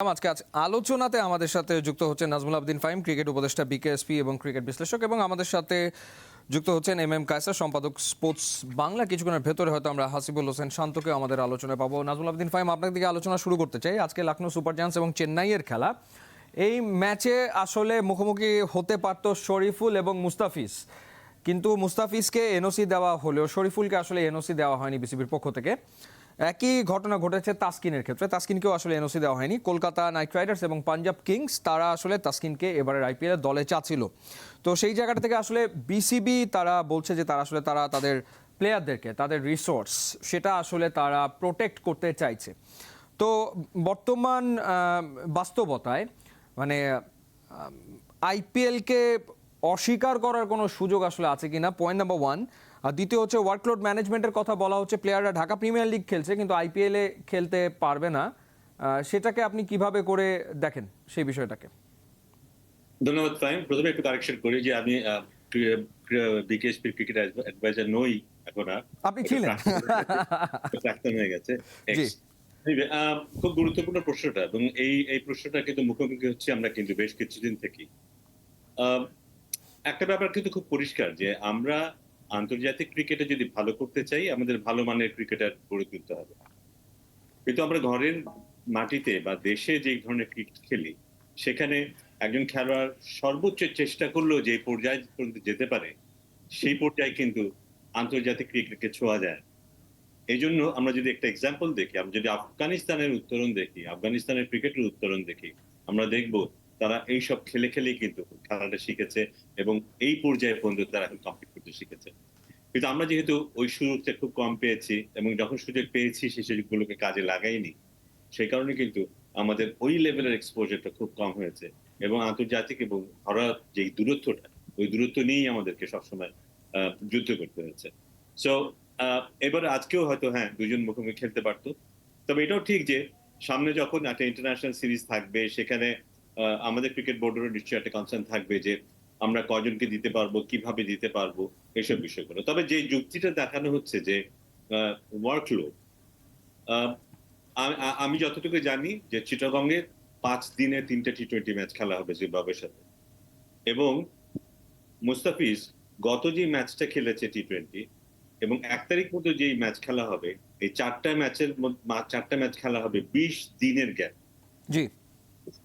আজকে আলোচনাতে আমাদের সাথে যুক্ত হচ্ছেন নাজমুল আবদিন ফাহিম, ক্রিকেট উপদেষ্টা বিকেএসপি এবং ক্রিকেট বিশ্লেষক, এবং আমাদের সাথে যুক্ত হচ্ছেন এম কায়সার, সম্পাদক স্পোর্টস বাংলা। কিছুক্ষণের ভেতরে হয়তো আমরা হাসিবুল হোসেন শান্তকে আমাদের আলোচনায় পাবো। নাজমুল আবদিন ফাহিম, আপনার দিকে আলোচনা শুরু করতে চাই। আজকে লখনৌ সুপার জায়ান্টস এবং চেন্নাইয়ের খেলা। এই ম্যাচে আসলে মুখোমুখি হতে পারত শরীফুল এবং মুস্তাফিজ, কিন্তু মুস্তাফিজকে এনওসি দেওয়া হলেও শরীফুলকে আসলে এনওসি দেওয়া হয়নি বিসিবির পক্ষ থেকে। একই ঘটনা ঘটেছে তাসকিনের ক্ষেত্রে, তাসকিনকেও আসলে এনওসি দেওয়া হয়নি। কলকাতা নাইট রাইডার্স এবং পাঞ্জাব কিংস তারা আসলে তাসকিনকে এবারের আইপিএল এর দলে চাচ্ছিল। তো সেই জায়গাটা থেকে আসলে বিসিবি তারা বলছে যে তারা তাদের প্লেয়ারদেরকে, তাদের রিসোর্স, সেটা আসলে তারা প্রোটেক্ট করতে চাইছে। তো বর্তমান বাস্তবতায় মানে আইপিএলকে অস্বীকার করার কোনো সুযোগ আসলে আছে কিনা, পয়েন্ট নাম্বার ওয়ান। আর দ্বিতীয় হচ্ছে ওয়ার্কলোড ম্যানেজমেন্টের কথা বলা হচ্ছে। প্লেয়াররা ঢাকা প্রিমিয়ার লিগ খেলছে কিন্তু আইপিএলে খেলতে পারবে না, সেটাকে আপনি কিভাবে করে দেখেন সেই বিষয়টাকে? ধন্যবাদ ফাহিম। প্রথমে একটু কারেকশন করি যে আমি বিকেএসপির ক্রিকেট অ্যাডভাইজার নই এখন আর। আপনি ছিলেন। প্রাক্তন হয়ে গেছে। জি। খুব গুরুত্বপূর্ণ প্রশ্নটা, এবং এই প্রশ্নটা কিন্তু মুখোমুখি হচ্ছে আমরা কিন্তু বেশ কিছুদিন থেকে। একটা ব্যাপার কিন্তু খুব পরিষ্কার যে আমরা আন্তর্জাতিক ক্রিকেটে যদি ভালো করতে চাই, আমাদের ভালো মানের ক্রিকেটার গড়ে তুলতে হবে। কিন্তু আমরা ঘরের মাটিতে বা দেশে যে ধরনের ক্রিকেট খেলি, সেখানে একজন খেলোয়াড় সর্বোচ্চ চেষ্টা করলেও যে পর্যায়ে পর্যন্ত যেতে পারে, সেই পর্যায়ে কিন্তু আন্তর্জাতিক ক্রিকেটকে ছোঁয়া যায়। এই জন্য আমরা যদি একটা এক্সাম্পল দেখি, আমরা যদি আফগানিস্তানের উত্তরণ দেখি, আফগানিস্তানের ক্রিকেটের উত্তরণ দেখি, আমরা দেখব তারা এইসব খেলে খেলেই কিন্তু খেলাটা শিখেছে এবং এই পর্যায়ে পর্যন্ত তারা এখন কমপ্লিট করতে শিখেছে। কিন্তু আমরা যেহেতু ওই সুযোগটা খুব কম পেয়েছি এবং যখন সুযোগ পেয়েছি সেই সুযোগগুলোকে কাজে লাগাইনি, সেই কারণে কিন্তু আমাদের ওই লেভেলের এক্সপোজারটা খুব কম হয়েছে এবং আন্তর্জাতিক এবং ঘরোয়া যে দূরত্বটা, ওই দূরত্ব নিয়েই আমাদেরকে সবসময় যুদ্ধ করতে হয়েছে। সো এবার আজকেও হয়তো হ্যাঁ দুজন মুখোমুখি খেলতে পারতো। তবে এটাও ঠিক যে সামনে যখন একটা ইন্টারন্যাশনাল সিরিজ থাকবে, সেখানে আমাদের ক্রিকেট বোর্ডেরও নিশ্চয়ই একটা কনসার্ন থাকবে যে আমরা কজনকে দিতে পারবো, কিভাবে দিতে পারবো, এসব বিষয়গুলো। তবে যে যুক্তিটা দেখানো হচ্ছে যে ওয়ার্কলোড, আমি যতটুকু জানি যে চিটাগং এ 5 দিনে 3টা টি-20 ম্যাচ খেলা হবে জিম্বাবুয়ের সাথে, এবং মুস্তাফিজ গত যে ম্যাচটা খেলেছে টি-20 এবং 1 তারিখ মতো যেই ম্যাচ খেলা হবে, এই 4টা ম্যাচ খেলা হবে 20 দিনের গ্যাপ। জি।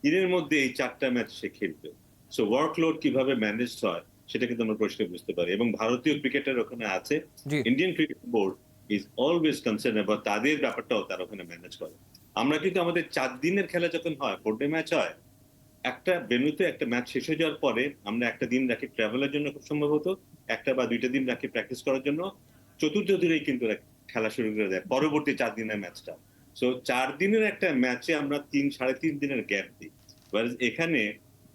দিনের মধ্যে এই 4টা ম্যাচ সে খেলবে। সো ওয়ার্কলোড কিভাবে ম্যানেজ হয় সেটা কিন্তু আমরা পরিষ্কার বুঝতে পারি, এবং ভারতীয় ক্রিকেটার ওখানে আছে। জি। Indian cricket board is always concern about তাদের ব্যাপারটাও তারা ওখানে ম্যানেজ করে। আমরা কিন্তু আমাদের 4 দিনের খেলা যখন হয়, 4 ডে ম্যাচ হয়, একটা ভেন্যুতে একটা ম্যাচ শেষ হয়ে যাওয়ার পরে আমরা একটা দিন রাখি ট্রাভেলের জন্য, খুব সম্ভবত একটা বা 2টা দিন রাখি প্র্যাকটিস করার জন্য। চতুর্থ দিনেই কিন্তু খেলা শুরু করে দেয় পরবর্তী 4 দিনের ম্যাচটা। সো 4 দিনের একটা ম্যাচে আমরা 3-3.5 দিনের গ্যাপ দিই। এখানে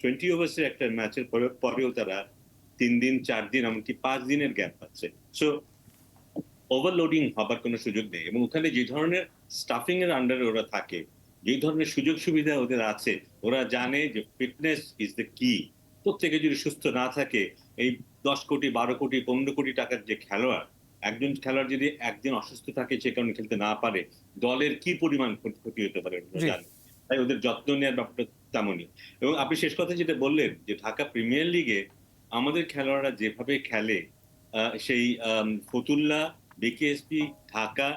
20 ওভার্সের একটা ম্যাচের পরেও তারা 3 দিন, 4 দিন, এমনকি 5 দিনের গ্যাপ পাচ্ছে। সো ওভারলোডিং হবার কোনো সুযোগ নেই, এবং ওখানে যে ধরনের স্টাফিং এর আন্ডারে ওরা থাকে, যে ধরনের সুযোগ সুবিধা ওদের আছে, ওরা জানে যে ফিটনেস ইজ দ্য কি। প্রত্যেকে যদি সুস্থ না থাকে, এই 10 কোটি, 12 কোটি, 15 কোটি টাকার যে খেলোয়াড়, একজন খেলোয়াড় যদি একদিন অসুস্থ থাকে, সে কারণে খেলতে না পারে, দলের কি পরিমাণ ক্ষতি হতে পারে ওরা জি। জানে। তাই ওদের যত্ন নেওয়ার ব্যাপারটা তেমনই। এবং আপনি শেষ কথা যেটা বললেন যে ঢাকা প্রিমিয়ার লিগে আমাদের খেলোয়াড়রা যেভাবে খেলে, সেই ফতুল্লা, বিকেএসপি, ঢাকা,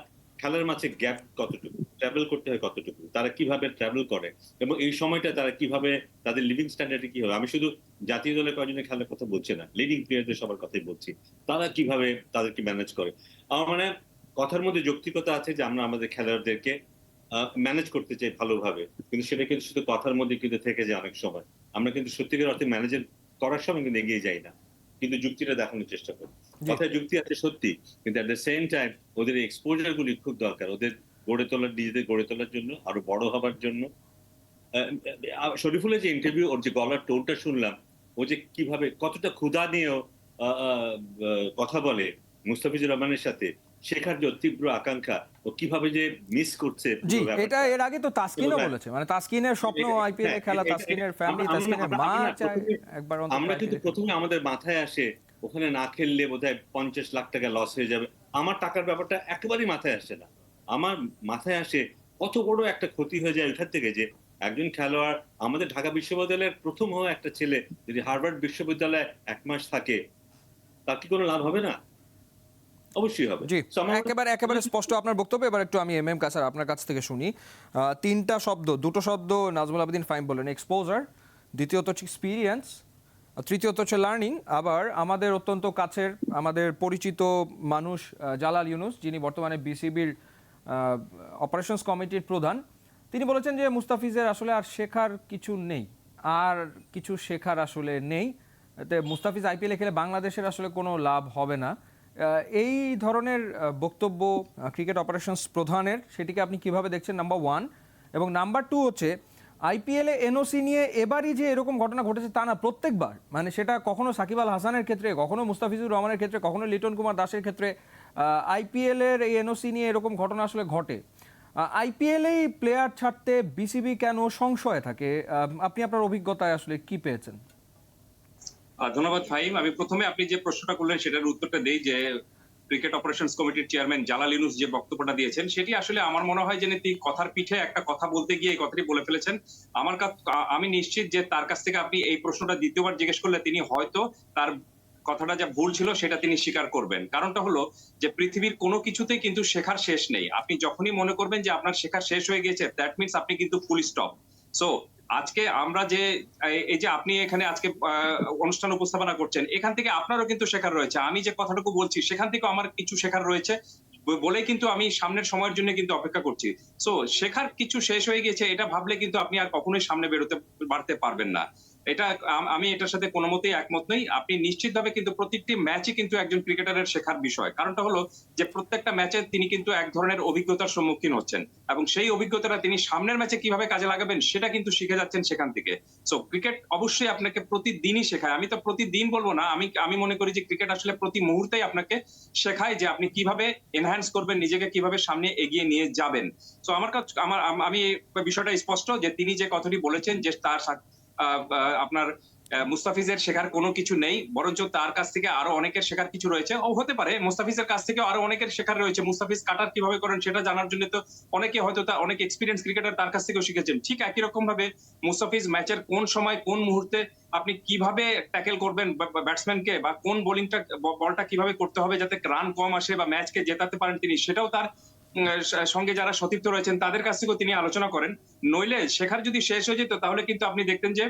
খেলার মাঝে গ্যাপ কতটুকু, ট্রাভেল করতে হয় কতটুকু, তারা কিভাবে ট্রাভেল করে এবং এই সময়টা তারা কিভাবে, তাদের লিভিং স্ট্যান্ডার্ড কি হবে। আমি শুধু জাতীয় দলে কয়জনের খেলার কথা বলছি না, লিডিং প্লেয়ারদের সবার কথাই বলছি। তারা কিভাবে তাদেরকে ম্যানেজ করে। আমার মানে কথার মধ্যে যৌক্তিকতা আছে যে আমরা আমাদের খেলোয়াড়দেরকে ম্যানেজ করতে চাই ভালোভাবে, কিন্তু সেটা কিন্তু শুধু কথার মধ্যে কিন্তু থেকে যায় অনেক সময়। আমরা কিন্তু সত্যিকার অর্থে ম্যানেজার করার সময় কিন্তু এগিয়ে যাই না, কিন্তু যুক্তিটা দেখানোর চেষ্টা করি। জি। কথায় যুক্তি আছে সত্যি, কিন্তু এট দ্য সেম টাইম ওদের এক্সপোজার গুলি খুব দরকার, ওদের নিজেদের গড়ে তোলার জন্য, আরো বড় হবার জন্য। শরীফুলের যে ইন্টারভিউ, ওর যে গলার টোনটা শুনলাম, ও যে কিভাবে কতটা ক্ষুধা নিয়েও কথা বলে মুস্তাফিজুর রহমানের সাথে, শেখার যে তীব্র আকাঙ্ক্ষা, ও কিভাবে যে মিস করছে জি, পুরো এটা ব্যাপারটা। এর আগে তো তাসকিনও বলেছে, মানে তাসকিনের স্বপ্ন আইপিএল এ হ্যাঁ, খেলা, তাসকিনের ফ্যামিলি, তাসকিনের মা চায় একবার অন্তত আমরা কিন্তু আইপিএল এ খেলতে। প্রথমে আমাদের মাথায় আসে ওখানে না খেললে বোধহয় 50 লাখ টাকা লস হয়ে যাবে। আমার টাকার ব্যাপারটা একেবারেই মাথায় আসে না। আমার মাথায় আসে কত বড় একটা ক্ষতি হয়ে যায় ওইখান থেকে, যে একজন খেলোয়াড় আমাদের ঢাকা বিশ্ববিদ্যালয়ের প্রথম হওয়া একটা ছেলে যদি হার্ভার্ড বিশ্ববিদ্যালয়ে ১ মাস থাকে, তার কি কোনো লাভ হবে না? অবশ্যই হবে। জি, So আমার একেবারে স্পষ্ট আপনার বক্তব্য। এবার একটু আমি এম কাসার আপনার কাছ থেকে শুনি। তিনটা শব্দ, দুটো শব্দ নাজমুল আবেদীন ফাহিম বললেন, এক্সপোজার, দ্বিতীয়ত হচ্ছে এক্সপিরিয়েন্স, আর তৃতীয়ত হচ্ছে লার্নিং। আবার আমাদের অত্যন্ত কাছের, আমাদের পরিচিত মানুষ জালাল ইউনুস, যিনি বর্তমানে বিসিবির অপারেশনস কমিটির প্রধান, তিনি বলেছেন যে মুস্তাফিজের আসলে আর শেখার কিছু নেই, আর কিছু শেখার আসলে নেই। এতে মুস্তাফিজ আইপিএলে খেলে বাংলাদেশের আসলে কোনো লাভ হবে না। এই ধরনের বক্তব্য ক্রিকেট অপারেশনস প্রধানের, সেটিকে আপনি কিভাবে দেখছেন, নাম্বার ওয়ান? এবং নাম্বার টু হচ্ছে আইপিএলে এনওসি নিয়ে এবারই যে এরকম ঘটনা ঘটেছে তা না, প্রত্যেকবার, মানে সেটা কখনো সাকিব আল হাসানের ক্ষেত্রে, কখনো মুস্তাফিজুর রহমানের ক্ষেত্রে, কখনো লিটন কুমার দাসের ক্ষেত্রে আইপিএলের এই এনওসি নিয়ে এরকম ঘটনা আসলে ঘটে। আইপিএলেই প্লেয়ার ছাড়তে বিসিবি কেন সংশয়ে থাকে? আপনি আপনার অভিজ্ঞতায় আসলে কি পেয়েছেন? ধন্যবাদ ফাহিম। আমি প্রথমে আপনি যে প্রশ্নটা করলেন সেটার উত্তরটা দেই যে ক্রিকেট অপারেশনস কমিটির চেয়ারম্যান জালাল ইউনুস যে বক্তব্যটা দিয়েছেন সেটি আসলে আমার মনে হয় যে তিনি কথার পিঠে একটা কথা বলতে গিয়ে এই কথাটি বলে ফেলেছেন। আমি নিশ্চিত যে তার কাছ থেকে আপনি এই প্রশ্নটা দ্বিতীয়বার জিজ্ঞেস করলে তিনি হয়তো তার কথাটা যা ভুল ছিল সেটা তিনি স্বীকার করবেন। কারণটা হলো যে পৃথিবীর কোনো কিছুতেই কিন্তু শেখার শেষ নেই। আপনি যখনই মনে করবেন যে আপনার শেখা শেষ হয়ে গেছে, দ্যাট মিনস আপনি কিন্তু ফুল স্টপ। সো আজকে আমরা যে এই যে আপনি এখানে আজকে অনুষ্ঠান উপস্থাপনা করছেন, এখান থেকে আপনারও কিন্তু শেখার রয়েছে। আমি যে কথাটুকু বলছি সেখান থেকেও আমার কিছু শেখার রয়েছে বলেই কিন্তু আমি সামনের সময়ের জন্য কিন্তু অপেক্ষা করছি। সো শেখার কিছু শেষ হয়ে গেছে এটা ভাবলে কিন্তু আপনি আর কখনোই সামনে বাড়তে পারবেন না। এটা আমি এটার সাথে কোনো মতেই একমত নই। আপনি নিশ্চিতভাবে কিন্তু প্রত্যেকটি ম্যাচই কিন্তু একজন ক্রিকেটারের শেখার বিষয়। কারণটা হলো যে প্রত্যেকটা ম্যাচে তিনি কিন্তু এক ধরনের অভিজ্ঞতার সম্মুখীন হচ্ছেন এবং সেই অভিজ্ঞতাটা তিনি সামনের ম্যাচে কিভাবে কাজে লাগাবেন সেটা কিন্তু শিখে যাচ্ছেন সেখান থেকে। সো ক্রিকেট অবশ্যই আপনাকে প্রতিদিনই শেখায়। আমি তো প্রতিদিন বলবো না। আমি মনে করি যে ক্রিকেট আসলে প্রতি মুহূর্তেই আপনাকে শেখায় যে আপনি কিভাবে এনহ্যান্স করবেন, নিজেকে কিভাবে সামনে এগিয়ে নিয়ে যাবেন। সো আমি বিষয়টা স্পষ্ট যে তিনি যে কথাটি বলেছেন যে তার আপনার মুস্তাফিজের শেখার কোনো কিছু নেই, বরঞ্চ তার কাছ থেকে আরো অনেকের শেখার কিছু রয়েছে। হতে পারে মুস্তাফিজের কাছ থেকে আরো অনেকের শেখার রয়েছে। মুস্তাফিজ কাটার কিভাবে করেন সেটা জানার জন্য তো অনেকে হয়তো অনেক এক্সপিরিয়েন্স ক্রিকেটার তার কাছ থেকেও শিখেছেন। ঠিক একই রকম ভাবে মুস্তাফিজ ম্যাচের কোন সময় কোন মুহূর্তে আপনি কিভাবে ট্যাকেল করবেন ব্যাটসম্যানকে, বা কোন বলটা কিভাবে করতে হবে যাতে রান কম আসে বা ম্যাচকে জেতাতে পারেন তিনি, সেটাও তার সঙ্গে যারা সতীর্থ রয়েছেন তাদের কাছ থেকেও তিনি আলোচনা করেন। নইলে শেখার যদি শেষ হয়ে যেত তাহলে কিন্তু আপনি দেখতেন যে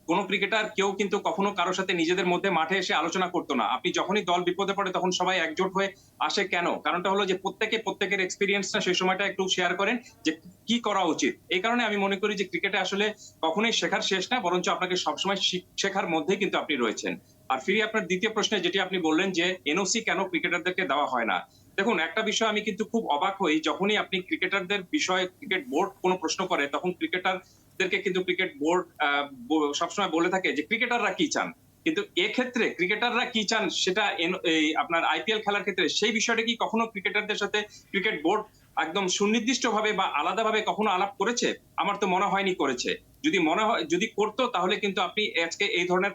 কোন ক্রিকেটার কেউ কিন্তু কখনো কারোর সাথে নিজেদের মধ্যে মাঠে এসে আলোচনা করতো না। আপনি যখনই দল বিপদে পড়ে তখন সবাই একজোট হয়ে আসে কেন? কারণটা হলো যে প্রত্যেকের এক্সপেরিয়েন্সটা সেই সময়টা একটু শেয়ার করেন যে কি করা উচিত। এই কারণে আমি মনে করি যে ক্রিকেটে আসলে কখনোই শেখার শেষ না, বরঞ্চ আপনাকে সবসময় শেখার মধ্যেই কিন্তু আপনি রয়েছেন। আর ফিরে আপনার দ্বিতীয় প্রশ্নে যেটি আপনি বললেন যে এনওসি কেন ক্রিকেটারদেরকে দেওয়া হয় না। দেখুন, একটা বিষয় আমি কিন্তু খুব অবাক হই যখনই আপনি ক্রিকেটারদের বিষয়ে ক্রিকেট বোর্ড কোনো প্রশ্ন করে, তখন ক্রিকেটারদেরকে কিন্তু ক্রিকেট বোর্ড সবসময় বলে থাকে যে ক্রিকেটাররা কি চান। কিন্তু এক্ষেত্রে ক্রিকেটাররা কি চান সেটা এই আপনার আইপিএল খেলার ক্ষেত্রে সেই বিষয়টা কি কখনো ক্রিকেটারদের সাথে ক্রিকেট বোর্ড একদম সুনির্দিষ্টভাবে বা আলাদাভাবে কখনো আলাপ করেছে? আমার তো মনে হয়নি করেছে। যদি করতো তাহলে কিন্তু আপনি আজকে এই ধরনের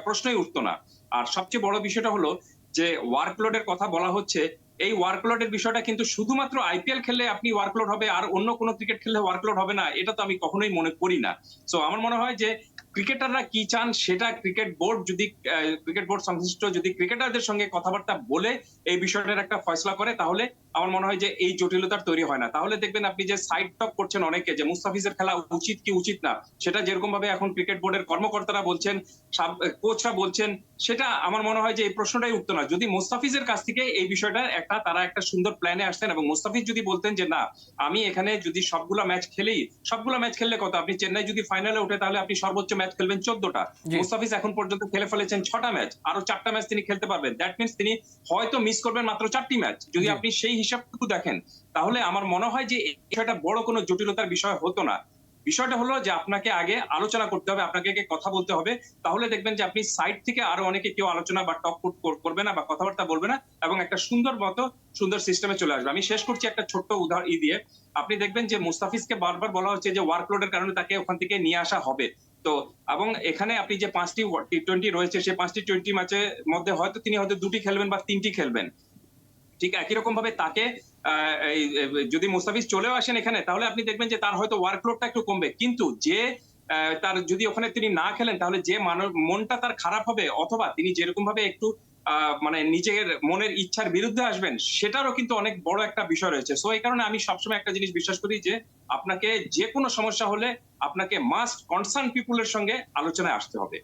প্রশ্নই উঠতো না। আর সবচেয়ে বড় বিষয়টা হলো যে ওয়ার্কলোডের কথা বলা হচ্ছে। এই ওয়ার্কলোডের বিষয়টা কিন্তু শুধুমাত্র আইপিএল খেললে আপনি ওয়ার্কলোড হবে আর অন্য কোনো ক্রিকেট খেললে ওয়ার্কলোড হবে না, এটা তো আমি কখনোই মনে করি না। সো আমার মনে হয় যে ক্রিকেটাররা কি চান সেটা ক্রিকেট বোর্ড সংশ্লিষ্ট যদি ক্রিকেটারদের সঙ্গে কথাবার্তা বলে এই বিষয়টার একটা ফয়সলা করে, তাহলে আমার মনে হয় যে এই জটিলতার তৈরি হয় না। তাহলে দেখবেন আপনি যে সাইড টক করছেন অনেকে যে মুস্তাফিজের খেলা উচিত কি উচিত না, সেটা যেরকম ভাবে এখন ক্রিকেট বোর্ডের কর্মকর্তারা বলছেন, কোচরা বলছেন, সেটা আমার মনে হয় যে এই প্রশ্নটাই উঠতো না যদি মুস্তাফিজের কাছ থেকে এই বিষয়টা তারা একটা সুন্দর প্ল্যানে আসতেন এবং মুস্তাফিজ যদি বলতেন যে না, আমি এখানে যদি সবগুলা ম্যাচ খেললে কত, আপনি চেন্নাই যদি ফাইনালে ওঠে তাহলে আপনি সর্বোচ্চ ম্যাচ খেলবেন 14টা। মুস্তাফিজ এখন পর্যন্ত খেলে ফেলেছেন 6টা ম্যাচ, আরো 4টা ম্যাচ তিনি খেলতে পারবেন। দ্যাট মিনস তিনি হয়তো মিস করবেন মাত্র 4টি ম্যাচ। যদি আপনি সেই হিসাবটুকু দেখেন তাহলে আমার মনে হয় যে এই বিষয়টা বড় কোনো জটিলতার বিষয় হতো না। বিষয়টা হলো যে আপনাকে আগে আলোচনা করতে হবে, আপনাকে আগে কথা বলতে হবে। তাহলে দেখবেন যে আপনি সাইড থেকে আরো অনেকে কেউ আলোচনা বা টক করবে না বা কথাবার্তা বলবে না এবং একটা সুন্দর সিস্টেমে চলে আসবে। আমি শেষ করছি একটা ছোট্ট উদাহরণ দিয়ে। আপনি দেখবেন যে মুস্তাফিজকে বারবার বলা হচ্ছে যে ওয়ার্কলোডের কারণে তাকে ওখান থেকে নিয়ে আসা হবে। তো এবং এখানে আপনি যে 5টি টি20 রয়েছে সেই 5টি টি20 ম্যাচের মধ্যে হয়তো তিনি 2টি খেলবেন বা 3টি খেলবেন। ঠিক একই রকম ভাবে তাকে যদি মুস্তাফিজ চলেও আসেন এখানে, তাহলে আপনি দেখবেন যে তার হয়তো ওয়ার্কলোডটা একটু কমবে, কিন্তু যে তার যদি ওখানে তিনি না খেলেন, তাহলে যে মনটা তার খারাপ হবে, অথবা তিনি যেরকম ভাবে একটু মানে নিজের মনের ইচ্ছার বিরুদ্ধে আসবেন, সেটারও কিন্তু অনেক বড় একটা বিষয় রয়েছে। সো এই কারণে আমি সবসময় একটা জিনিস বিশ্বাস করি যে আপনাকে যে কোনো সমস্যা হলে আপনাকে মাস্ট কনসার্ন পিপুলের সঙ্গে আলোচনায় আসতে হবে।